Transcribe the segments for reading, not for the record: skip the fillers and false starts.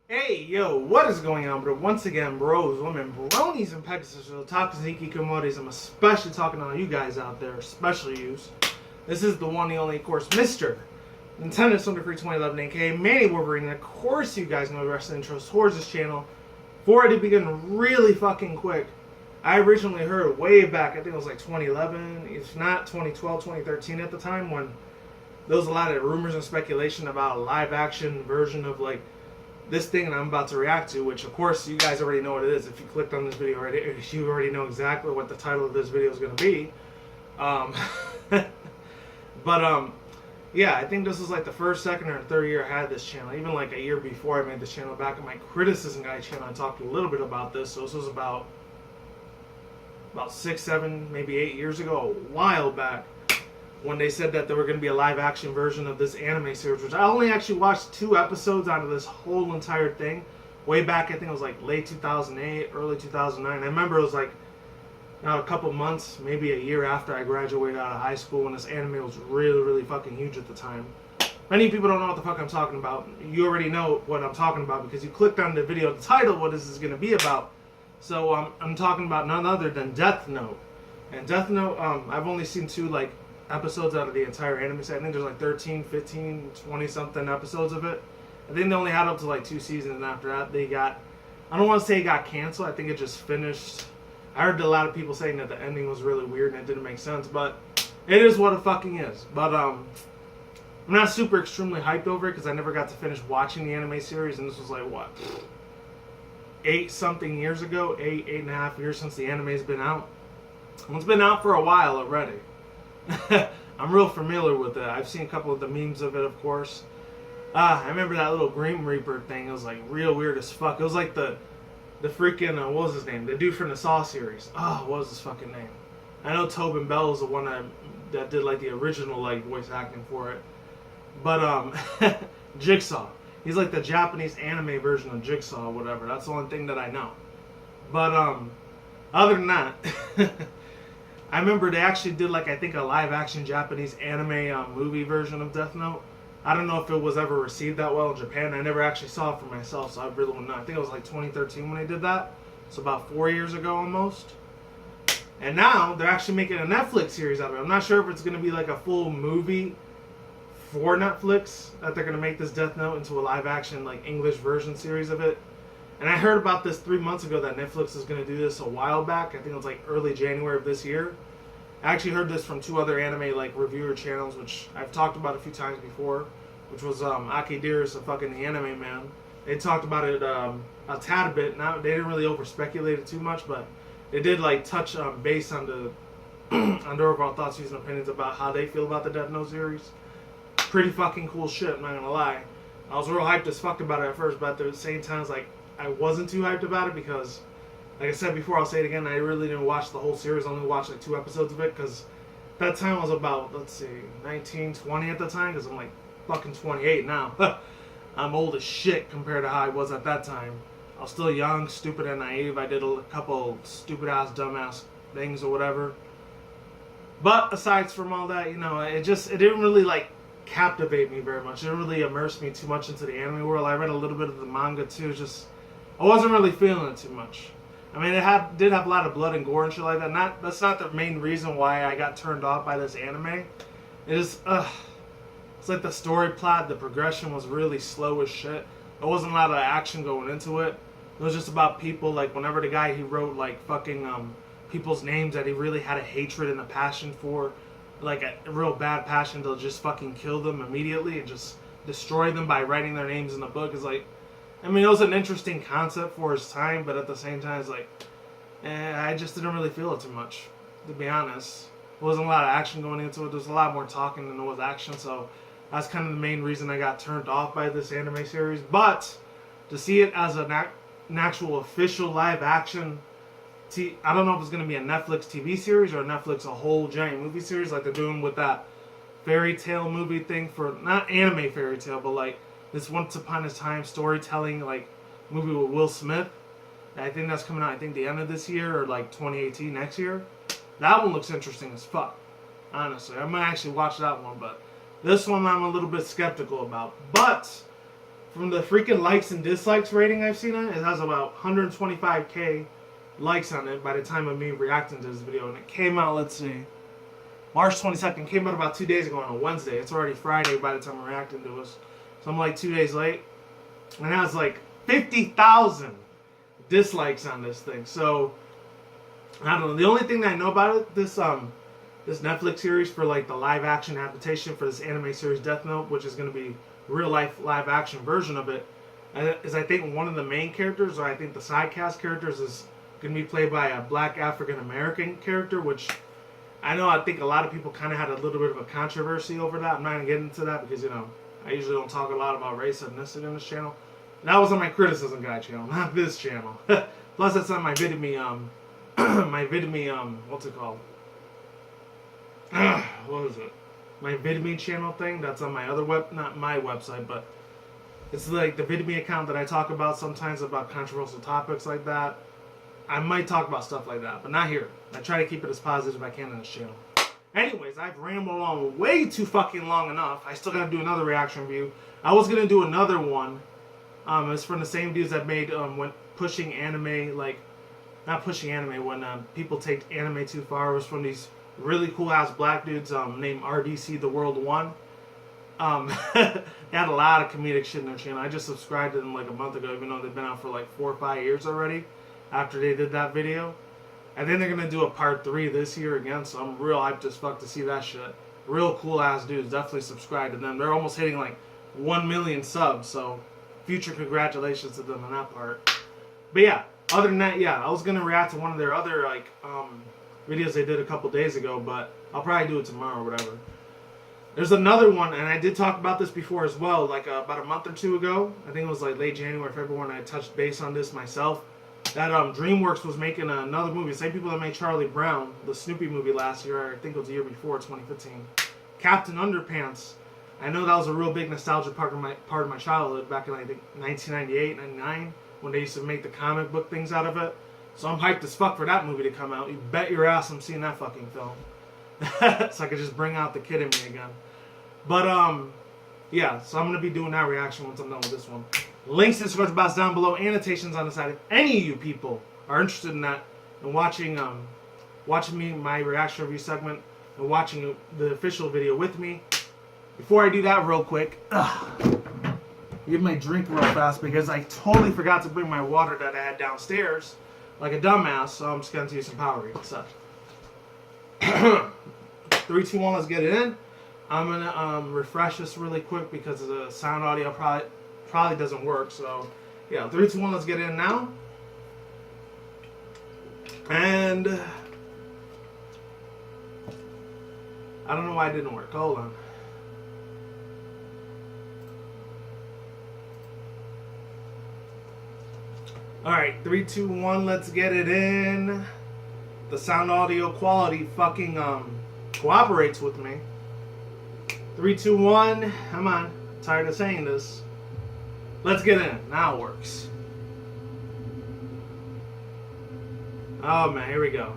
Hey, yo, what is going on, bro? Once again, bros, women, bronies, and Pegasus, Takaziki Komodis. I'm especially talking to all you guys out there, especially yous. This is the one, the only, of course, Mr. Nintendo Thunder Free 2011, aka Manny Wolverine. And of course, you guys know the rest of the intros towards this channel. Before I begin really fucking quick, I originally heard way back, I think it was like 2011, if not 2012, 2013 at the time, when there was a lot of rumors and speculation about a live action version of like this thing that I'm about to react to, which of course you guys already know what it is. If you clicked on this video already, you already know exactly what the title of this video is going to be. Yeah, I think this was like the first, second, or third year I had this channel. Even like a year before I made this channel, back in my Criticism Guy channel, I talked a little bit about this. So this was about 6, 7, maybe 8 years ago, a while back, when they said that there were going to be a live action version of this anime series, which I only actually watched 2 episodes out of this whole entire thing. Way back, I think it was like late 2008, early 2009. I remember it was like a couple months, maybe a year after I graduated out of high school, when this anime was really, really fucking huge at the time. Many people don't know what the fuck I'm talking about. You already know what I'm talking about because you clicked on the video, the title, what this is going to be about. So I'm talking about none other than Death Note. And Death Note, I've only seen 2 like episodes out of the entire anime set. I think there's like 13, 15, 20 something episodes of it. I think they only had up to like 2 seasons, and after that they got, I don't want to say it got canceled, I think it just finished. I heard a lot of people saying that the ending was really weird and it didn't make sense, but it is what it fucking is. But I'm not super extremely hyped over it because I never got to finish watching the anime series, and this was like what, 8 something years ago, 8.5 years since the anime's been out. Well, it's been out for a while already. I'm real familiar with it. I've seen a couple of the memes of it, of course. I remember that little Grim Reaper thing. It was like real weird as fuck. It was like the freaking, what was his name? The dude from the Saw series. Oh, what was his fucking name? I know Tobin Bell is the one that did like the original like voice acting for it. But Jigsaw. He's like the Japanese anime version of Jigsaw or whatever. That's the only thing that I know. But other than that, I remember they actually did like, I think, a live action Japanese anime movie version of Death Note. I don't know if it was ever received that well in Japan. I never actually saw it for myself, so I really don't know. I think it was like 2013 when they did that. So about 4 years ago almost. And now they're actually making a Netflix series out of it. I'm not sure if it's going to be like a full movie for Netflix, that they're going to make this Death Note into a live action like English version series of it. And I heard about this 3 months ago that Netflix is going to do this a while back. I think it was like early January of this year. I actually heard this from 2 other anime like reviewer channels, which I've talked about a few times before, which was Aki Dearest of fucking the Anime Man. They talked about it a tad bit. Now they didn't really over speculate it too much, but they did like touch base on the on their overall thoughts, views, and opinions about how they feel about the Death Note series. Pretty fucking cool shit, I'm not gonna lie. I was real hyped as fuck about it at first, but at the same time, it's like I wasn't too hyped about it because, like I said before, I'll say it again, I really didn't watch the whole series. I only watched like 2 episodes of it because that time I was about, let's see, 19, 20 at the time, because I'm like fucking 28 now. I'm old as shit compared to how I was at that time. I was still young, stupid, and naive. I did a couple stupid ass, dumbass things or whatever. But aside from all that, you know, it didn't really like captivate me very much. It didn't really immerse me too much into the anime world. I read a little bit of the manga too. I wasn't really feeling it too much. I mean, it did have a lot of blood and gore and shit like that. That's not the main reason why I got turned off by this anime. It's like the story plot, the progression was really slow as shit. There wasn't a lot of action going into it. It was just about people, like whenever the guy, he wrote like fucking people's names that he really had a hatred and a passion for, like a real bad passion to just fucking kill them immediately and just destroy them by writing their names in the book. Is like, I mean, it was an interesting concept for his time, but at the same time, it's like, I just didn't really feel it too much, to be honest. There wasn't a lot of action going into it. There was a lot more talking than there was action, so that's kind of the main reason I got turned off by this anime series. But to see it as an actual official live action, I don't know if it's going to be a Netflix TV series or Netflix a whole giant movie series like they're doing with that fairy tale movie thing for, not anime fairy tale, but like this Once Upon a Time storytelling like movie with Will Smith. I think that's coming out, I think the end of this year or like 2018, next year. That one looks interesting as fuck, honestly. I might actually watch that one, but this one I'm a little bit skeptical about. But from the freaking likes and dislikes rating I've seen on it, it has about 125k likes on it by the time of me reacting to this video. And it came out, let's see, March 22nd. Came out about 2 days ago on a Wednesday. It's already Friday by the time I'm reacting to this. So I'm like 2 days late. And it has like 50,000 dislikes on this thing. So, I don't know. The only thing that I know about it, this Netflix series for like the live action adaptation for this anime series Death Note, which is going to be real life live action version of it, is I think one of the main characters, or I think the side cast characters, is going to be played by a black African American character, which I think a lot of people kind of had a little bit of a controversy over that. I'm not going to get into that because, you know, I usually don't talk a lot about race and ethnicity on this channel. That was on my criticism guy channel, not this channel. Plus, that's on my Vidme, what's it called? What is it? My Vidme channel thing. That's on my other not my website, but it's like the Vidme account that I talk about sometimes about controversial topics like that. I might talk about stuff like that, but not here. I try to keep it as positive as I can on this channel. Anyways, I've rambled on way too fucking long enough. I still gotta do another reaction review. I was gonna do another one. It's from the same dudes that made when pushing anime, like not pushing anime, when people take anime too far. It was from these really cool ass black dudes named RDC The World One. They had a lot of comedic shit in their channel. I just subscribed to them like a month ago, even though they've been out for like 4 or 5 years already after they did that video. And then they're gonna do a part 3 this year again, so I'm real hyped as fuck to see that shit. Real cool ass dudes. Definitely subscribe to them. They're almost hitting like 1 million subs, so future congratulations to them on that part. But yeah, other than that, yeah, I was gonna react to one of their other like videos they did a couple days ago, but I'll probably do it tomorrow or whatever. There's another one, and I did talk about this before as well, like about a month or two ago. I think it was like late January, February, when I touched base on this myself. That DreamWorks was making another movie. Same people that made Charlie Brown, the Snoopy movie last year, I think it was the year before, 2015. Captain Underpants. I know that was a real big nostalgia part of my childhood back in I think 1998, 99, when they used to make the comic book things out of it. So I'm hyped as fuck for that movie to come out. You bet your ass I'm seeing that fucking film. So I could just bring out the kid in me again. But yeah, so I'm gonna be doing that reaction once I'm done with this one. Links to the description box down below, annotations on the side. If any of you people are interested in that and watching my reaction review segment and watching the official video with me, before I do that real quick, give my drink real fast because I totally forgot to bring my water that I had downstairs like a dumbass, so I'm just gonna use some Powerade. So 3, 2, 1, let's get it in. I'm gonna refresh this really quick because the sound audio probably doesn't work. So yeah, 3, 2, 1, let's get in now. And I don't know why it didn't work. Hold on. Alright, 3, 2, 1, let's get it in. The sound audio quality fucking cooperates with me. 3, 2, 1, come on. I'm tired of saying this. Let's get in. Now it works. Oh man, here we go.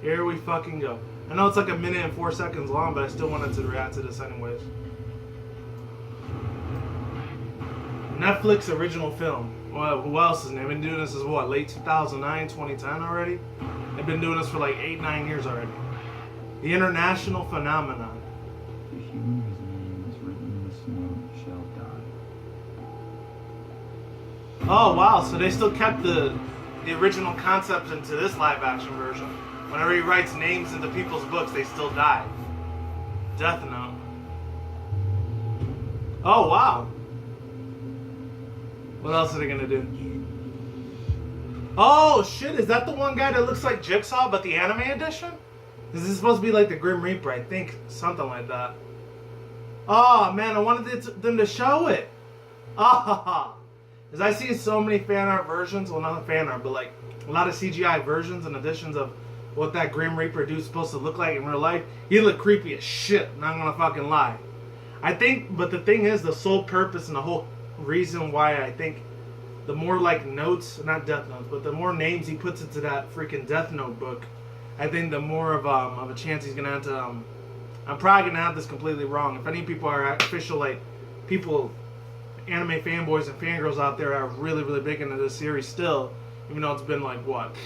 Here we fucking go. I know it's like 1 minute and 4 seconds long, but I still wanted to react to this anyways. Netflix original film. Well, who else is? They've been doing this as what, late 2009, 2010 already? They've been doing this for like 8, 9 years already. The International Phenomenon. The human whose name is written in the snow shall die. Oh wow, so they still kept the original concept into this live action version. Whenever he writes names into people's books, they still die. Death Note. Oh wow. What else are they gonna do? Oh shit, is that the one guy that looks like Jigsaw but the anime edition? Is this supposed to be like the Grim Reaper? I think something like that. Oh man, I wanted them to show it. Ah, because I see so many fan art versions. Well, not fan art, but like a lot of CGI versions and editions of what that Grim Reaper dude's supposed to look like in real life. He looked creepy as shit. Not gonna fucking lie. I think, but the thing is, the sole purpose and the whole reason why I think the more like notes, not death notes, but the more names he puts into that freaking Death Note book, I think the more of a chance he's gonna have to. I'm probably gonna have this completely wrong. If any people are official like people, anime fanboys and fangirls out there are really, really big into this series still, even though it's been like, what,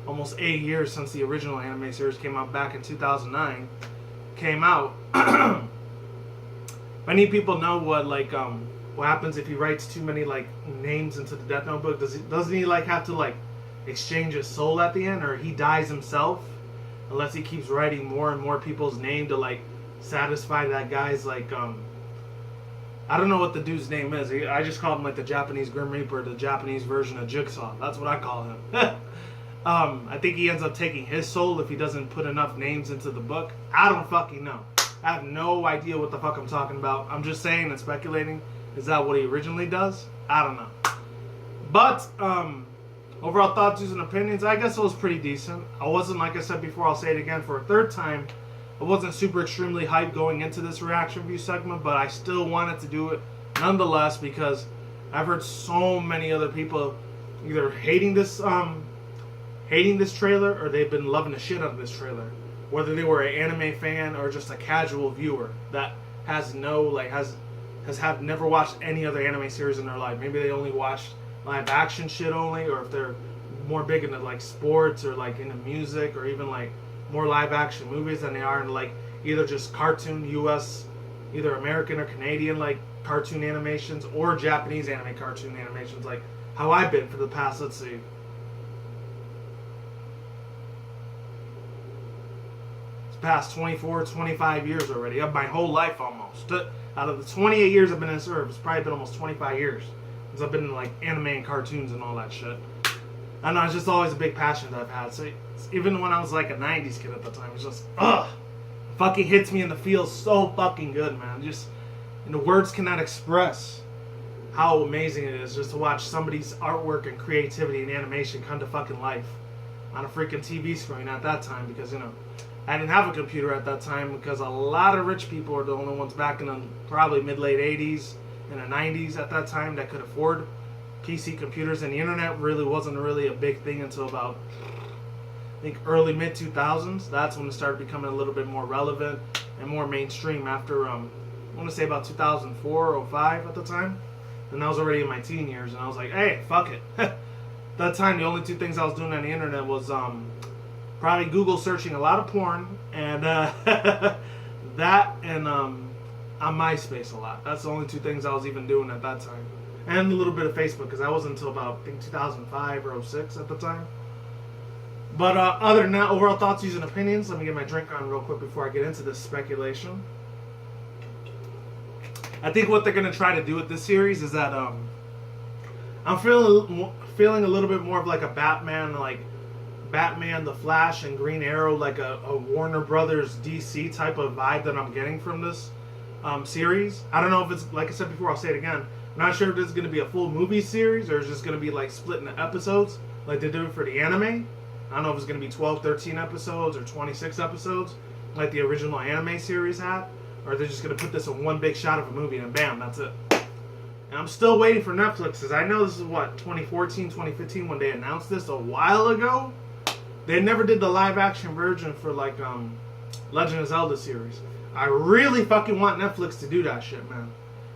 almost 8 years since the original anime series came out back in 2009. Came out. Many people know what happens if he writes too many like names into the Death Note book. Doesn't he like have to like exchange his soul at the end, or he dies himself unless he keeps writing more and more people's name to like satisfy that guy's like I don't know what the dude's name is. I just call him like the Japanese Grim Reaper, the Japanese version of Jigsaw. That's what I call him. I think he ends up taking his soul if he doesn't put enough names into the book. I don't fucking know. I have no idea what the fuck I'm talking about. I'm just saying and speculating. Is that what he originally does? I don't know. But, overall thoughts, views, and opinions, I guess it was pretty decent. I wasn't, like I said before, I'll say it again for a third time, I wasn't super extremely hyped going into this reaction review segment, but I still wanted to do it nonetheless because I've heard so many other people either hating this trailer, or they've been loving the shit out of this trailer. Whether they were an anime fan or just a casual viewer that has never watched any other anime series in their life. Maybe they only watched live action shit only, or if they're more big into like sports or like into music or even like more live action movies than they are in like either just cartoon US, either American or Canadian like cartoon animations or Japanese anime cartoon animations, like how I've been for the past, let's see, past 24, 25 years already, of my whole life almost. Out of the 28 years I've been in this earth, it's probably been almost 25 years since I've been in like anime and cartoons and all that shit. I know, it's just always a big passion that I've had. So even when I was like a 90s kid at the time, it's just, fucking hits me in the feels so fucking good, man. Just, and the words cannot express how amazing it is just to watch somebody's artwork and creativity and animation come to fucking life on a freaking TV screen at that time, because, you know, I didn't have a computer at that time, because a lot of rich people are the only ones back in the probably mid-late 80s and the 90s at that time that could afford PC computers, and the internet really wasn't really a big thing until about, I think, early mid-2000s. That's when it started becoming a little bit more relevant and more mainstream after, I want to say about 2004 or 05 at the time. And I was already in my teen years, and I was like, hey, fuck it. That time, the only two things I was doing on the internet was probably Google searching a lot of porn, and that, and on MySpace a lot. That's the only two things I was even doing at that time. And a little bit of Facebook, because that wasn't until about, I think, 2005 or 06 at the time. But other than that, overall thoughts, views, and opinions. Let me get my drink on real quick before I get into this speculation. I think what they're going to try to do with this series is that I'm feeling a little bit more of like a Batman, the Flash, and Green Arrow, like a Warner Brothers DC type of vibe that I'm getting from this series. I don't know if it's, like I said before, I'll say it again. I'm not sure if this is going to be a full movie series or it's just going to be like split into episodes like they do for the anime. I don't know if it's going to be 12, 13 episodes or 26 episodes like the original anime series had, or they're just going to put this in one big shot of a movie and bam, that's it. And I'm still waiting for Netflix, because I know this is what, 2014, 2015 when they announced this a while ago. They never did the live action version for like Legend of Zelda series. I really fucking want Netflix to do that shit, man.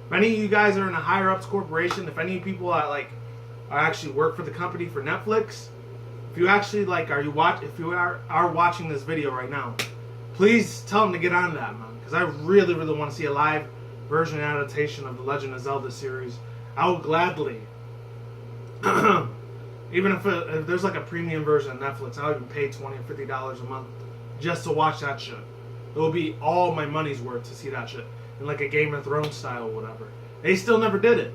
If any of you guys are in a higher ups corporation, if any people are actually work for the company for Netflix, if you actually if you are watching this video right now, please tell them to get on that, man. Because I really, really want to see a live version adaptation of the Legend of Zelda series. I would gladly, even if there's like a premium version of Netflix, I would even pay $20 or $50 a month just to watch that shit. It will be all my money's worth to see that shit in like a Game of Thrones style or whatever. They still never did it.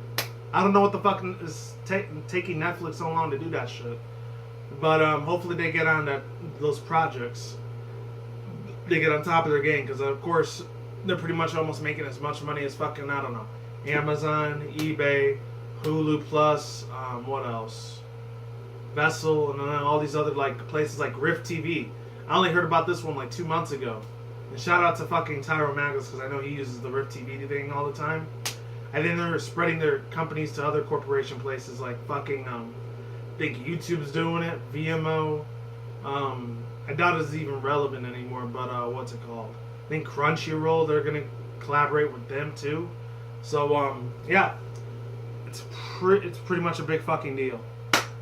I don't know what the fuck is taking Netflix so long to do that shit. But hopefully they get on those projects. They get on top of their game, because of course they're pretty much almost making as much money as fucking, I don't know, Amazon, eBay, Hulu Plus, what else? Vessel, and then all these other like places like Rift TV. I only heard about this one like 2 months ago. And shout out to fucking Tyro Magus, because I know he uses the Rift TV thing all the time. I think they're spreading their companies to other corporation places like fucking, I think YouTube's doing it, VMO. I doubt it's even relevant anymore, but what's it called? I think Crunchyroll, they're going to collaborate with them too. So, yeah. It's pretty much a big fucking deal.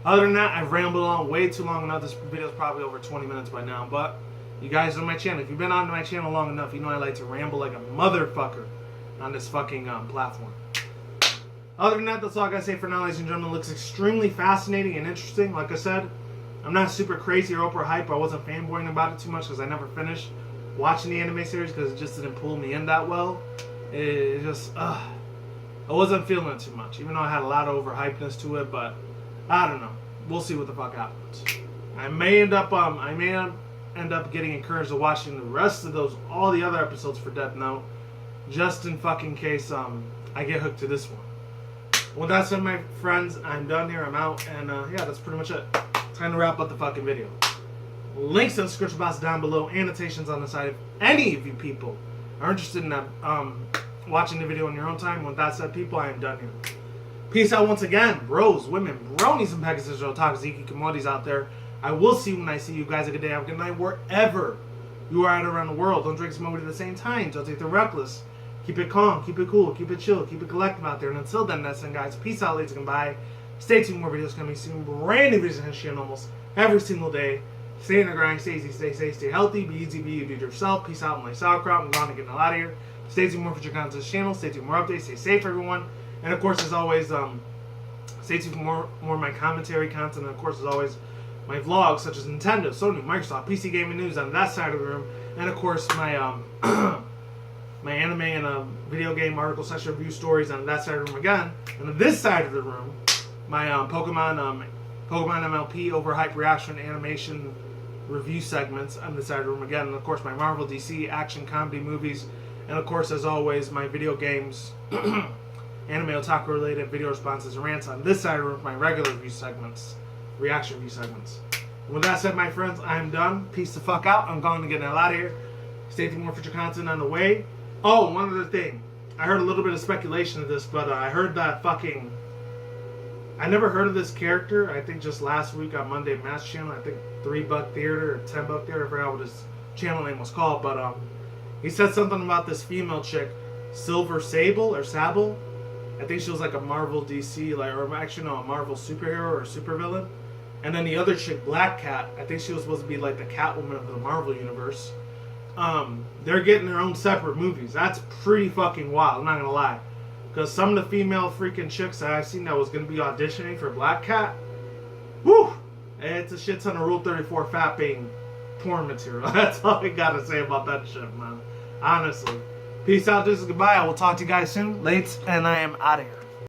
Other than that, I've rambled on way too long enough. This video's probably over 20 minutes by now, but you guys know my channel. If you've been on my channel long enough, you know I like to ramble like a motherfucker on this fucking platform. Other than that, that's all I gotta say for now, ladies and gentlemen. It looks extremely fascinating and interesting. Like I said, I'm not super crazy or Oprah hype. I wasn't fanboying about it too much because I never finished watching the anime series because it just didn't pull me in that well. It just, I wasn't feeling it too much, even though I had a lot of overhypeness to it. But I don't know. We'll see what the fuck happens. I may end up getting encouraged to watching the rest of all the other episodes for Death Note, just in fucking case I get hooked to this one. With that said, my friends, I'm done here. I'm out, and yeah, that's pretty much it. Time to wrap up the fucking video. Links in the description box down below, annotations on the side if any of you people are interested in watching the video on your own time. With that said, people, I am done here. Peace out once again, bros, women, bronies, and Pegasus, otakus, Iki, commodities out there. I will see you when I see you guys. A good day, have a good night, wherever you are at around the world. Don't drink smoke at the same time. Don't take the reckless. Keep it calm, keep it cool, keep it chill, keep it collective out there. And until then, that's it, guys. Peace out, ladies and goodbye. Stay tuned, more videos coming soon. Brand new videos on this channel almost every single day. Stay in the grind, stay easy, stay safe, stay healthy, be easy, be you, do it yourself. Peace out, my sauerkraut. I'm gone to get the hell out of here. Stay tuned more for your content on this channel. Stay tuned for more updates. Stay safe, everyone. And of course, as always, stay tuned for more of my commentary content. And of course, as always, my vlogs such as Nintendo, Sony, Microsoft, PC gaming news on that side of the room. And of course, my my anime and video game article section review stories on that side of the room again. And on this side of the room, my Pokemon MLP overhype reaction animation review segments on this side of the room again. And of course, my Marvel, DC, action, comedy, movies. And of course, as always, my video games, anime, otaku related video responses and rants on this side of the room, my regular review segments, reaction review segments. And with that said, my friends, I'm done. Peace the fuck out. I'm going to get the hell out of here. Stay tuned for more future content on the way. Oh, one other thing. I heard a little bit of speculation of this, but I heard that fucking... I never heard of this character. I think just last week on Monday Mass Channel, I think $3 Theater or $10 Theater, I forgot what his channel name was called, but he said something about this female chick, Silver Sable or Sable. I think she was like a Marvel DC, or actually no, a Marvel superhero or supervillain. And then the other chick, Black Cat, I think she was supposed to be like the Catwoman of the Marvel universe. They're getting their own separate movies. That's pretty fucking wild, I'm not gonna lie. Because some of the female freaking chicks that I've seen that was gonna be auditioning for Black Cat, whew, it's a shit ton of Rule 34 fat bang porn material. That's all I gotta say about that shit, man. Honestly. Peace out, this is goodbye. I will talk to you guys soon. Late, and I am out of here.